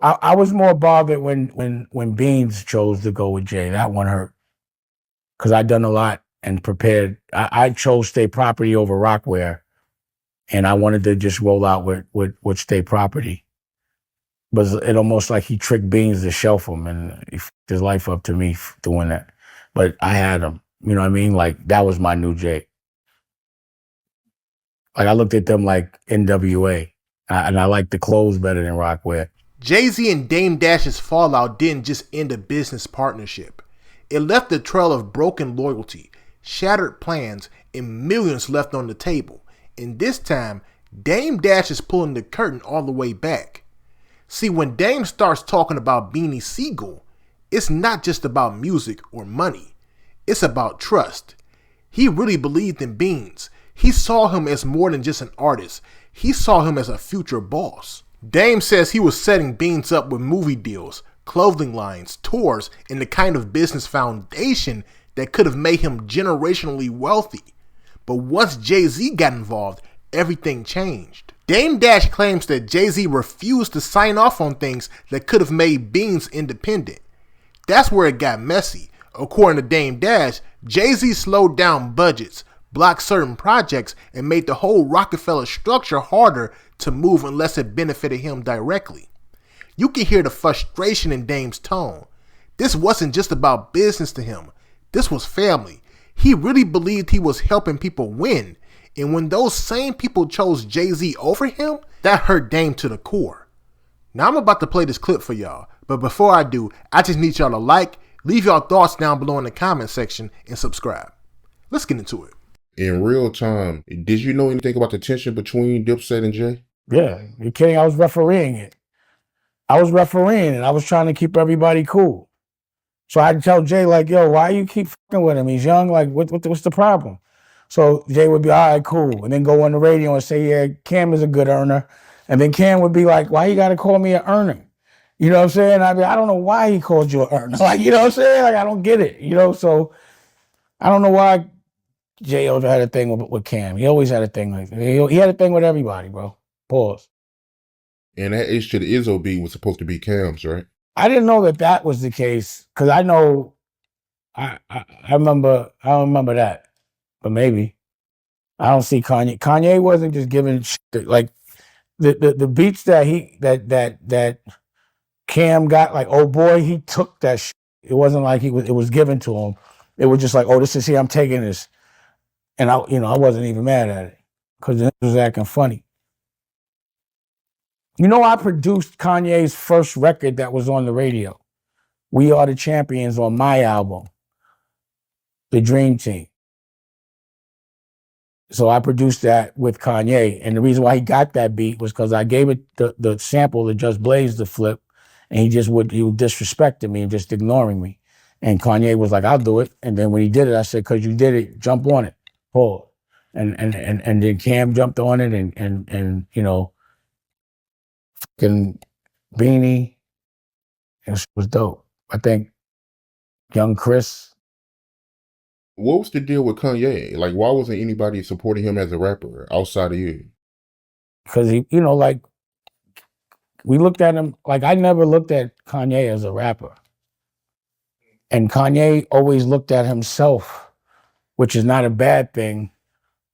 I was more bothered when Beans chose to go with Jay. That one hurt because I'd done a lot and prepared. I chose State Property over Rockware, and I wanted to just roll out with State Property. But it almost like he tricked Beans to shelf him, and he fucked his life up to me doing that. But I had him. You know what I mean? Like that was my new Jay. Like I looked at them like NWA, and I liked the clothes better than Rockware. Jay-Z and Dame Dash's fallout didn't just end a business partnership. It left a trail of broken loyalty, shattered plans, and millions left on the table. And this time, Dame Dash is pulling the curtain all the way back. See, when Dame starts talking about Beanie Sigel, it's not just about music or money. It's about trust. He really believed in Beans. He saw him as more than just an artist. He saw him as a future boss. Dame says he was setting Beans up with movie deals, clothing lines, tours, and the kind of business foundation that could have made him generationally wealthy. But once Jay-Z got involved, everything changed. Dame Dash claims that Jay-Z refused to sign off on things that could have made Beans independent. That's where it got messy. According to Dame Dash, Jay-Z slowed down budgets, blocked certain projects, and made the whole Rockefeller structure harder to move unless it benefited him directly. You can hear the frustration in Dame's tone. This wasn't just about business to him. This was family. He really believed he was helping people win. And when those same people chose Jay-Z over him, that hurt Dame to the core. Now I'm about to play this clip for y'all, but before I do, I just need y'all to like, leave y'all thoughts down below in the comment section, and subscribe. Let's get into it. In real time, did you know anything about the tension between Dipset and Jay? Yeah, you're kidding? I was refereeing it. I was refereeing it. I was trying to keep everybody cool. So I'd tell Jay, like, yo, why you keep fucking with him? He's young. Like, what's the problem? So Jay would be, all right, cool. And then go on the radio and say, yeah, Cam is a good earner. And then Cam would be like, why you got to call me an earner? You know what I'm saying? I'd be, I don't know why he called you an earner. Like, you know what I'm saying? Like, I don't get it. You know, so I don't know why Jay always had a thing with Cam. He always had a thing like that. He had a thing with everybody, bro. Pause. And that H to the Izzo beat was supposed to be Cam's, right? I didn't know that was the case because I know, I remember, I don't remember that, but maybe. I don't see Kanye. Kanye wasn't just giving shit, like the beats that Cam got, like, oh boy, he took that shit. It wasn't like it was given to him. It was just like, oh, this is here, I'm taking this. And I wasn't even mad at it because it was acting funny. You know, I produced Kanye's first record that was on the radio. We Are the Champions on my album, The Dream Team. So I produced that with Kanye. And the reason why he got that beat was because I gave it the sample to Just Blaze to flip, and he was disrespecting me and just ignoring me. And Kanye was like, I'll do it. And then when he did it, I said, because you did it, jump on it. Pause. And then Cam jumped on it and you know, fucking Beanie. It was dope. I think young Chris. What was the deal with Kanye? Like, why wasn't anybody supporting him as a rapper outside of you? Because he, you know, like, we looked at him, like, I never looked at Kanye as a rapper. And Kanye always looked at himself, which is not a bad thing,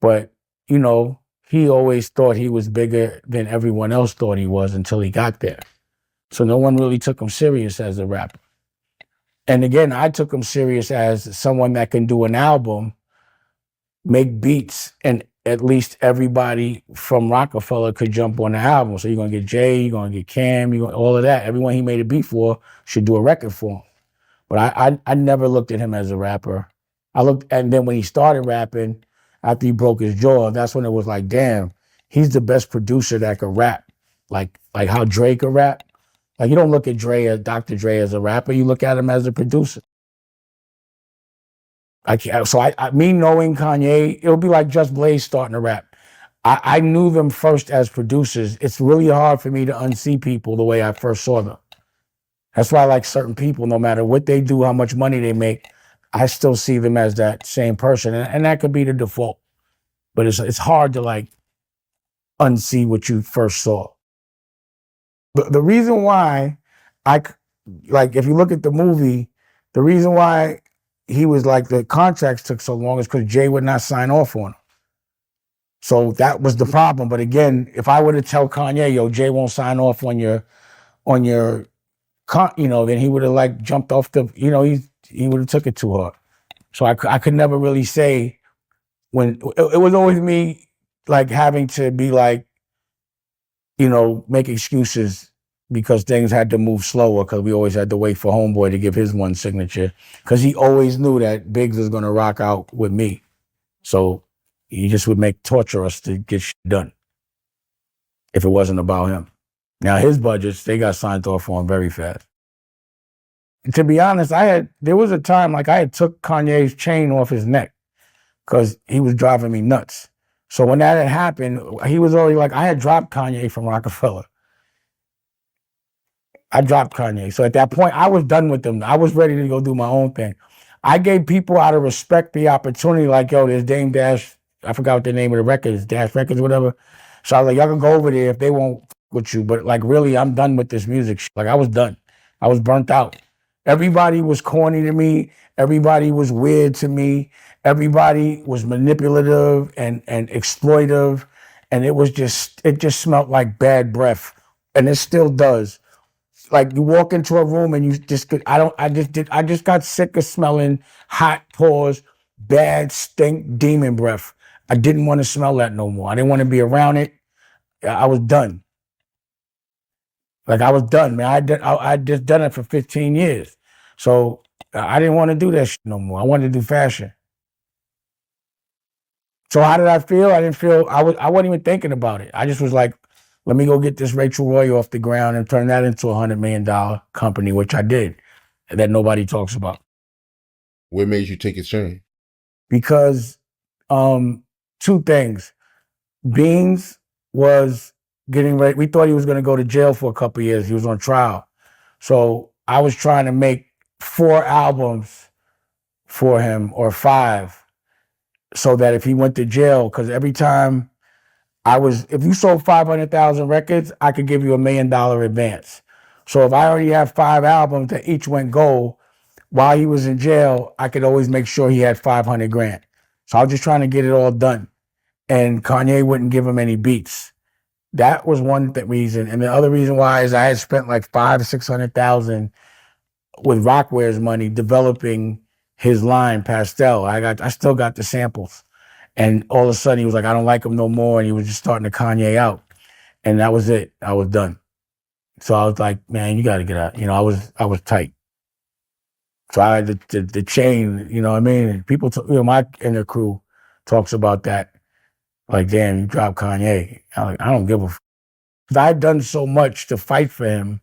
but, you know, he always thought he was bigger than everyone else thought he was until he got there. So no one really took him serious as a rapper. And again, I took him serious as someone that can do an album, make beats, and at least everybody from Rockefeller could jump on the album. So you're going to get Jay, you're going to get Cam, all of that. Everyone he made a beat for should do a record for him. But I never looked at him as a rapper. And then when he started rapping, after he broke his jaw, that's when it was like, damn, he's the best producer that could rap. Like how Dre could rap. Like, you don't look at Dr. Dre as a rapper, you look at him as a producer. Me knowing Kanye, it would be like Just Blaze starting to rap. I knew them first as producers. It's really hard for me to unsee people the way I first saw them. That's why I like certain people, no matter what they do, how much money they make, I still see them as that same person. And that could be the default. But it's hard to, like, unsee what you first saw. The reason why like if you look at the movie, the reason why he was like the contracts took so long is because Jay would not sign off on them. So that was the problem. But again, if I were to tell Kanye, yo, Jay won't sign off on your then he would have like jumped off the, he would have took it too hard. So I could never really say when it was always me like having to be like, make excuses because things had to move slower because we always had to wait for Homeboy to give his one signature because he always knew that Biggs was going to rock out with me. So he just would torture us to get shit done if it wasn't about him. Now his budgets, they got signed off on very fast. And to be honest, there was a time like I had took Kanye's chain off his neck because he was driving me nuts. So when that had happened, he was already like, I had dropped Kanye from Rockefeller. I dropped Kanye. So at that point, I was done with them. I was ready to go do my own thing. I gave people out of respect the opportunity, like, yo, there's Dame Dash, I forgot what the name of the record is, Dash Records, whatever. So I was like, y'all can go over there if they won't with you. But like, really, I'm done with this music. Like, I was done. I was burnt out. Everybody was corny to me. Everybody was weird to me. Everybody was manipulative and exploitive. And it just smelled like bad breath. And it still does. Like you walk into a room and you just could, I just got sick of smelling hot paws, bad stink demon breath. I didn't want to smell that no more. I didn't want to be around it. I was done. Like I was done, man. I just done it for 15 years. So I didn't want to do that shit no more. I wanted to do fashion. So how did I feel? I didn't feel, I wasn't even thinking about it. I just was like, let me go get this Rachel Roy off the ground and turn that into $100 million company, which I did, that nobody talks about. What made you take his chain? Because two things. Beans was getting ready. We thought he was going to go to jail for a couple of years. He was on trial. So I was trying to make 4 albums for him or 5 so that if he went to jail, because every time if you sold 500,000 records, I could give you $1 million advance. So if I already have 5 albums that each went gold, while he was in jail, I could always make sure he had 500 grand. So I was just trying to get it all done. And Kanye wouldn't give him any beats. That was one reason. And the other reason why is I had spent like 500,000 to 600,000 with Rockware's money developing his line Pastel. I still got the samples. And all of a sudden he was like, I don't like him no more. And he was just starting to Kanye out. And that was it. I was done. So I was like, man, you got to get out. I was tight. So I had the chain, you know what I mean? And people, my inner crew talks about that. Like, damn, you dropped Kanye. I'm like, I don't give a f. I had done so much to fight for him,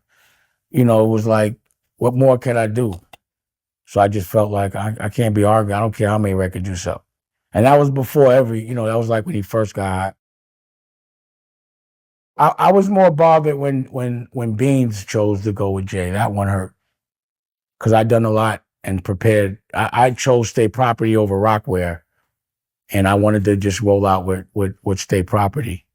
it was like, what more can I do? So I just felt like I can't be arguing. I don't care how many records you sell. And that was before that was like when he first got hot. I was more bothered when Beans chose to go with Jay. That one hurt. Because I'd done a lot and prepared. I chose State Property over Rockware. And I wanted to just roll out with State Property.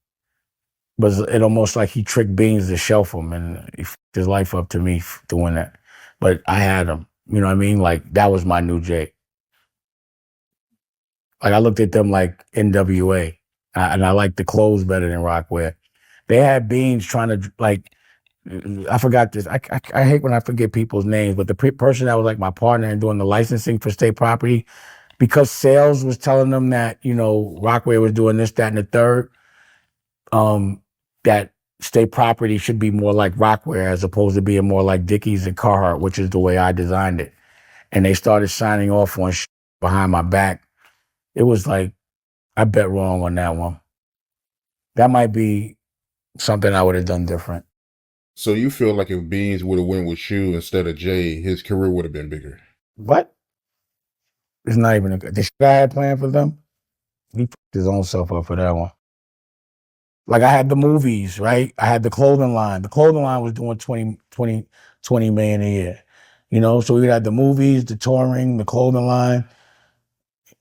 But it almost like he tricked Beans to shelf him, and he f***ed his life up to me doing that. But I had him, you know what I mean? Like, that was my new Jay. Like, I looked at them like NWA, and I liked the clothes better than Rockware. They had Beans trying to, like, I forgot this. I hate when I forget people's names, but the person that was like my partner and doing the licensing for State Property, because sales was telling them that, Rockware was doing this, that, and the third, that State Property should be more like Rockware as opposed to being more like Dickies and Carhartt, which is the way I designed it. And they started signing off on behind my back. It was like, I bet wrong on that one. That might be something I would have done different. So you feel like if Beans would have went with Shu instead of Jay, his career would have been bigger? What? It's not even the shit I had planned for them. He fucked his own self up for that one. Like I had the movies, right? I had the clothing line. The clothing line was doing 20 million a year. So we had the movies, the touring, the clothing line.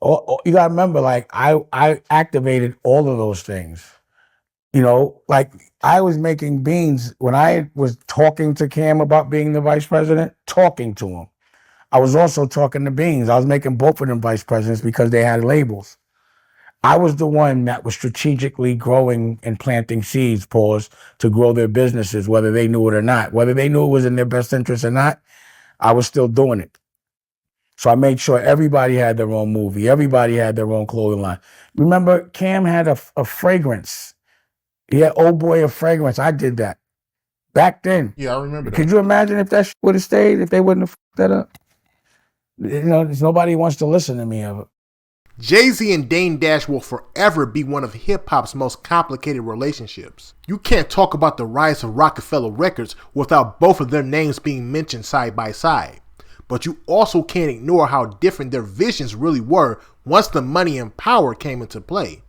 You gotta remember, like I activated all of those things. You know, like I was making beans when I was talking to Cam about being the vice president, talking to him. I was also talking to Beans. I was making both of them vice presidents because they had labels. I was the one that was strategically growing and planting seeds, pause, to grow their businesses, whether they knew it or not. Whether they knew it was in their best interest or not, I was still doing it. So I made sure everybody had their own movie. Everybody had their own clothing line. Remember, Cam had a fragrance. He had Old Boy a fragrance. I did that back then. Yeah, I remember that. Could you imagine if that would have stayed, if they wouldn't have fucked that up? You know, there's nobody wants to listen to me of it. Jay-Z and Dame Dash will forever be one of hip-hop's most complicated relationships. You can't talk about the rise of Rockefeller Records without both of their names being mentioned side by side. But you also can't ignore how different their visions really were once the money and power came into play.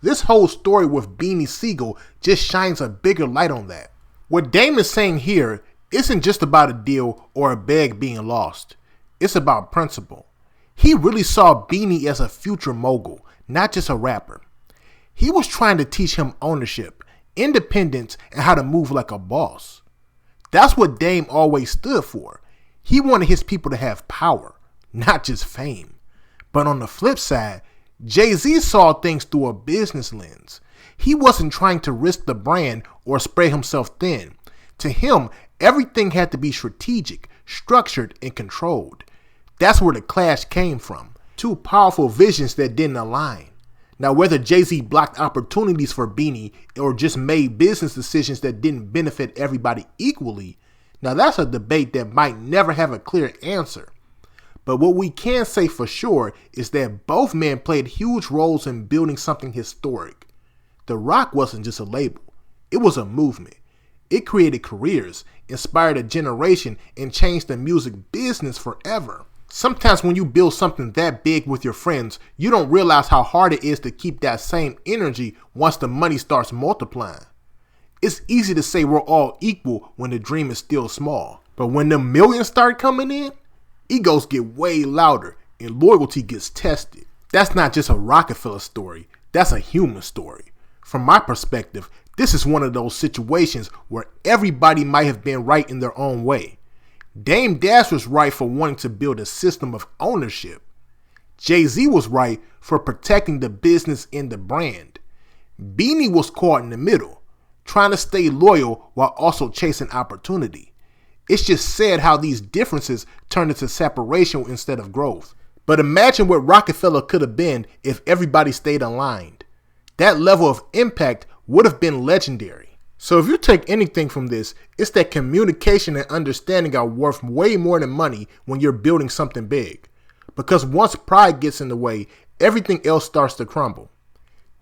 This whole story with Beanie Sigel just shines a bigger light on that. What Dame is saying here isn't just about a deal or a bag being lost. It's about principle. He really saw Beanie as a future mogul, not just a rapper. He was trying to teach him ownership, independence, and how to move like a boss. That's what Dame always stood for. He wanted his people to have power, not just fame. But on the flip side, Jay-Z saw things through a business lens. He wasn't trying to risk the brand or spread himself thin. To him, everything had to be strategic, structured, and controlled. That's where the clash came from. Two powerful visions that didn't align. Now, whether Jay-Z blocked opportunities for Beanie or just made business decisions that didn't benefit everybody equally, now that's a debate that might never have a clear answer. But what we can say for sure is that both men played huge roles in building something historic. The Roc wasn't just a label. It was a movement. It created careers, inspired a generation, and changed the music business forever. Sometimes when you build something that big with your friends, you don't realize how hard it is to keep that same energy once the money starts multiplying. It's easy to say we're all equal when the dream is still small. But when the millions start coming in, egos get way louder and loyalty gets tested. That's not just a Rockefeller story, that's a human story. From my perspective, this is one of those situations where everybody might have been right in their own way. Dame Dash was right for wanting to build a system of ownership. Jay-Z was right for protecting the business and the brand. Beanie was caught in the middle, trying to stay loyal while also chasing opportunity. It's just sad how these differences turned into separation instead of growth. But imagine what Rockefeller could have been if everybody stayed aligned. That level of impact would have been legendary. So if you take anything from this, it's that communication and understanding are worth way more than money when you're building something big. Because once pride gets in the way, everything else starts to crumble.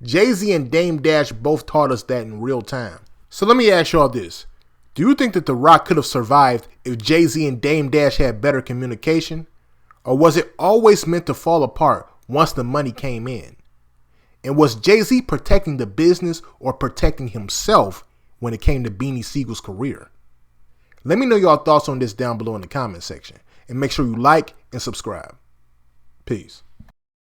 Jay-Z and Dame Dash both taught us that in real time. So let me ask y'all this. Do you think that The Roc could have survived if Jay-Z and Dame Dash had better communication? Or was it always meant to fall apart once the money came in? And was Jay-Z protecting the business or protecting himself when it came to Beanie Sigel's career? Let me know y'all thoughts on this down below in the comment section. And make sure you like and subscribe. Peace.